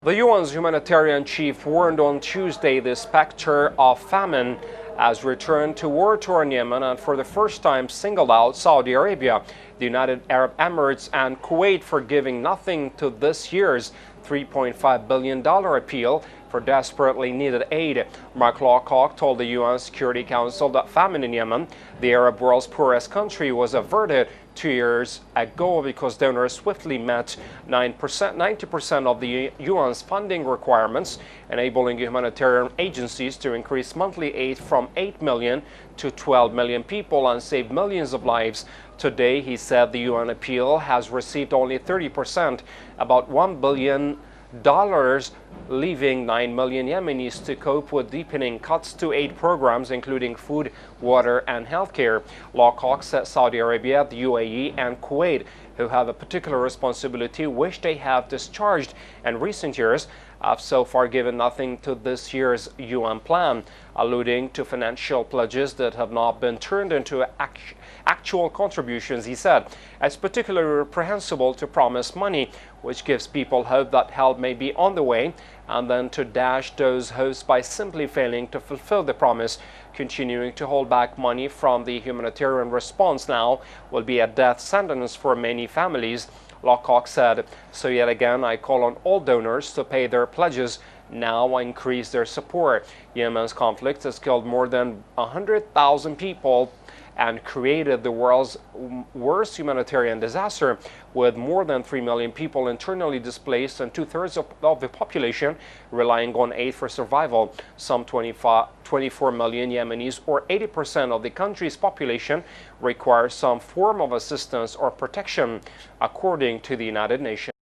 The UN's humanitarian chief warned on Tuesday the spectre of famine has returned to war-torn Yemen and for the first time singled out Saudi Arabia, the United Arab Emirates and Kuwait for giving nothing to this year's $3.5 billion appeal for desperately needed aid. Mark Lowcock told the UN Security Council that famine in Yemen, the Arab world's poorest country, was averted 2 years ago because donors swiftly met 90% of the UN's funding requirements, enabling humanitarian agencies to increase monthly aid from 8 million to 12 million people and save millions of lives. Today, he said the UN appeal has received only 30%, about $1 billion, leaving 9 million Yemenis to cope with deepening cuts to aid programs, including food, water, and healthcare. Lowcock said Saudi Arabia, the UAE, and Kuwait, who have a particular responsibility, which they have discharged in recent years, have so far given nothing to this year's UN plan, alluding to financial pledges that have not been turned into actual contributions. He said it's particularly reprehensible to promise money, which gives people hope that help may be on the way, and then to dash those hopes by simply failing to fulfill the promise. Continuing to hold back money from the humanitarian response now will be a death sentence for many families. Lowcock said, "So yet again, I call on all donors to pay their pledges now and increase their support." Yemen's conflict has killed more than 100,000 people and created the world's worst humanitarian disaster, with more than 3 million people internally displaced and two-thirds of the population relying on aid for survival. Some 24 million Yemenis, or 80% of the country's population, require some form of assistance or protection, according to the United Nations.